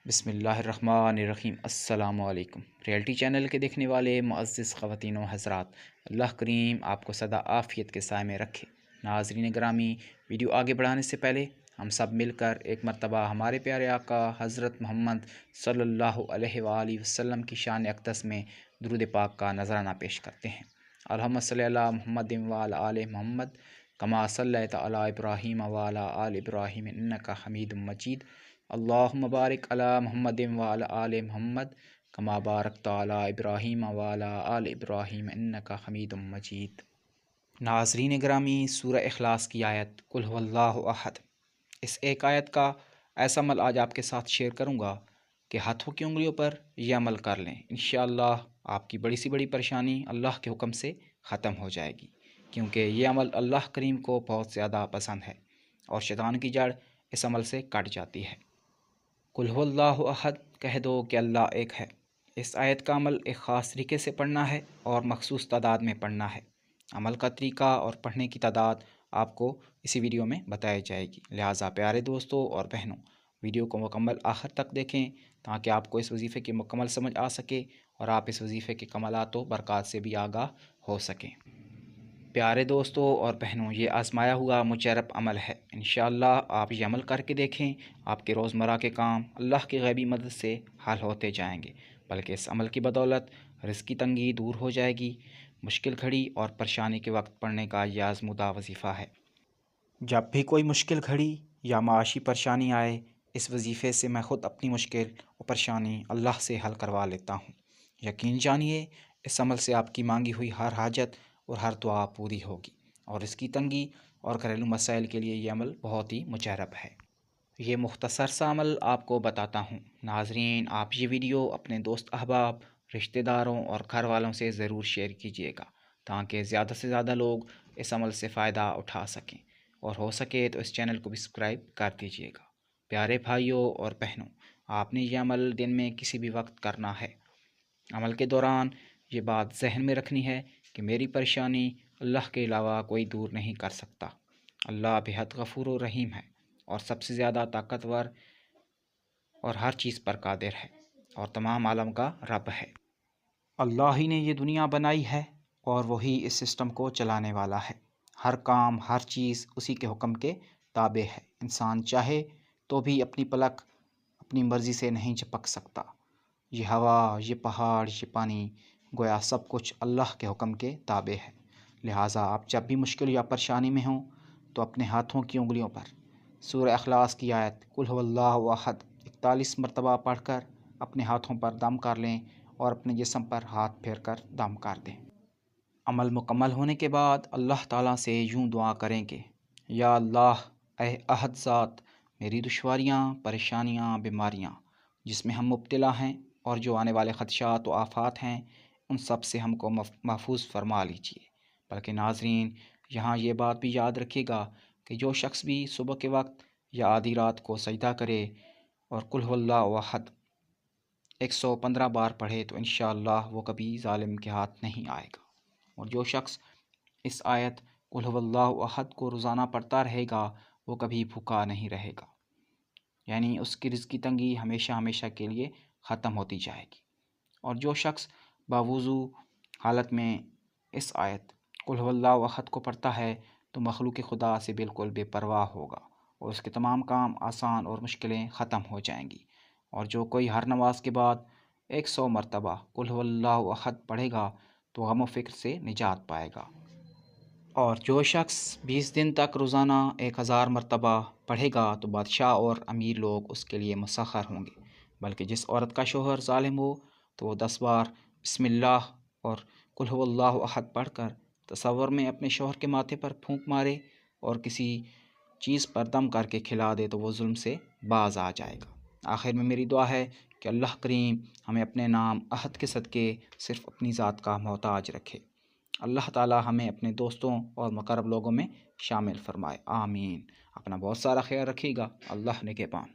بسم اللہ الرحمن الرحیم۔ السلام علیکم۔ ریئلٹی چینل کے دیکھنے والے معزز خواتین و حضرات، اللہ کریم آپ کو سدا عافیت کے سائے میں رکھے۔ ناظرین گرامی، ویڈیو آگے بڑھانے سے پہلے ہم سب مل کر ایک مرتبہ ہمارے پیارے آقا حضرت محمد صلی اللہ علیہ وآلہ وسلم کی شان اقدس میں درود پاک کا نذرانہ پیش کرتے ہیں۔ اللہم صلی علی محمد وعلی آل محمد کما صلیت علی ابراہیم وعلی آل ابراہیم انک حمید مجید۔ اللہم بارک علی محمد وعلی آل محمد کما بارکت علی ابراہیم وعلی آل ابراہیم انک حمید مجید۔ ناظرین گرامی، سورہ اخلاص کی آیت قل هو اللہ احد، اس ایک آیت کا ایسا عمل آج آپ کے ساتھ شیئر کروں گا کہ ہاتھوں کی انگلیوں پر یہ عمل کر لیں، انشاءاللہ آپ کی بڑی سی بڑی پریشانی اللہ کے حکم سے ختم ہو جائے گی، کیونکہ یہ عمل اللہ کریم کو بہت زیادہ پسند ہے اور شیطان کی جڑ اس عمل سے کٹ جاتی ہے۔ قل هو اللہ احد، کہہ دو کہ اللہ ایک ہے۔ اس آیت کا عمل ایک خاص طریقے سے پڑھنا ہے اور مخصوص تعداد میں پڑھنا ہے۔ عمل کا طریقہ اور پڑھنے کی تعداد آپ کو اسی ویڈیو میں بتائی جائے گی، لہٰذا پیارے دوستوں اور بہنوں، ویڈیو کو مکمل آخر تک دیکھیں تاکہ آپ کو اس وظیفے کی مکمل سمجھ آ سکے اور آپ اس وظیفے کے کمالات و برکات سے بھی آگاہ ہو سکیں۔ پیارے دوستوں اور بہنوں، یہ آزمایا ہوا مجرب عمل ہے، انشاءاللہ آپ یہ عمل کر کے دیکھیں، آپ کے روزمرہ کے کام اللہ کی غیبی مدد سے حل ہوتے جائیں گے، بلکہ اس عمل کی بدولت رزق کی تنگی دور ہو جائے گی۔ مشکل گھڑی اور پریشانی کے وقت پڑھنے کا یہ آزمودہ وظیفہ ہے۔ جب بھی کوئی مشکل گھڑی یا معاشی پریشانی آئے، اس وظیفے سے میں خود اپنی مشکل و پریشانی اللہ سے حل کروا لیتا ہوں۔ یقین جانیے، اس عمل سے آپ کی مانگی ہوئی ہر حاجت اور ہر دعا پوری ہوگی، اور اس کی تنگی اور گھریلو مسائل کے لیے یہ عمل بہت ہی مجرب ہے۔ یہ مختصر سا عمل آپ کو بتاتا ہوں۔ ناظرین، آپ یہ ویڈیو اپنے دوست احباب، رشتہ داروں اور گھر والوں سے ضرور شیئر کیجیے گا تاکہ زیادہ سے زیادہ لوگ اس عمل سے فائدہ اٹھا سکیں، اور ہو سکے تو اس چینل کو بھی سبسکرائب کر دیجیے گا۔ پیارے بھائیوں اور بہنوں، آپ نے یہ عمل دن میں کسی بھی وقت کرنا ہے۔ عمل کے دوران یہ بات ذہن میں رکھنی ہے کہ میری پریشانی اللہ کے علاوہ کوئی دور نہیں کر سکتا۔ اللہ بےحد غفور و رحیم ہے اور سب سے زیادہ طاقتور اور ہر چیز پر قادر ہے اور تمام عالم کا رب ہے۔ اللہ ہی نے یہ دنیا بنائی ہے اور وہی اس سسٹم کو چلانے والا ہے۔ ہر کام، ہر چیز اسی کے حکم کے تابع ہے۔ انسان چاہے تو بھی اپنی پلک اپنی مرضی سے نہیں جھپک سکتا۔ یہ ہوا، یہ پہاڑ، یہ پانی، گویا سب کچھ اللہ کے حکم کے تابع ہے۔ لہٰذا آپ جب بھی مشکل یا پریشانی میں ہوں تو اپنے ہاتھوں کی انگلیوں پر سورہ اخلاص کی آیت قل هو اللہ احد 41 مرتبہ پڑھ کر اپنے ہاتھوں پر دم کر لیں اور اپنے جسم پر ہاتھ پھیر کر دم کر دیں۔ عمل مکمل ہونے کے بعد اللہ تعالیٰ سے یوں دعا کریں کہ یا اللہ، اے احد ذات، میری دشواریاں، پریشانیاں، بیماریاں جس میں ہم مبتلا ہیں اور جو آنے والے خدشات و آفات ہیں، ان سب سے ہم کو محفوظ فرما لیجیے۔ بلکہ ناظرین، یہاں یہ بات بھی یاد رکھیے گا کہ جو شخص بھی صبح کے وقت یا آدھی رات کو سجدہ کرے اور قل هو اللہ احد 115 بار پڑھے تو انشاءاللہ وہ کبھی ظالم کے ہاتھ نہیں آئے گا، اور جو شخص اس آیت قل هو اللہ احد کو روزانہ پڑھتا رہے گا وہ کبھی بھوکا نہیں رہے گا، یعنی اس کی رزق کی تنگی ہمیشہ ہمیشہ کے لیے ختم ہوتی جائے گی۔ اور جو شخص باوضو حالت میں اس آیت قل هو اللہ احد کو پڑھتا ہے تو مخلوق خدا سے بالکل بے پرواہ ہوگا اور اس کے تمام کام آسان اور مشکلیں ختم ہو جائیں گی۔ اور جو کوئی ہر نماز کے بعد 100 مرتبہ قل هو اللہ احد پڑھے گا تو غم و فکر سے نجات پائے گا۔ اور جو شخص 20 دن تک روزانہ 1000 مرتبہ پڑھے گا تو بادشاہ اور امیر لوگ اس کے لیے مسخر ہوں گے، بلکہ جس عورت کا شوہر ظالم ہو تو وہ 10 بار بسم اللہ اور قل هو اللہ احد پڑھ کر تصور میں اپنے شوہر کے ماتھے پر پھونک مارے اور کسی چیز پر دم کر کے کھلا دے تو وہ ظلم سے باز آ جائے گا۔ آخر میں میری دعا ہے کہ اللہ کریم ہمیں اپنے نام احد کے صدقے صرف اپنی ذات کا محتاج رکھے۔ اللہ تعالی ہمیں اپنے دوستوں اور مقرب لوگوں میں شامل فرمائے، آمین۔ اپنا بہت سارا خیال رکھیے گا۔ اللہ نگہبان۔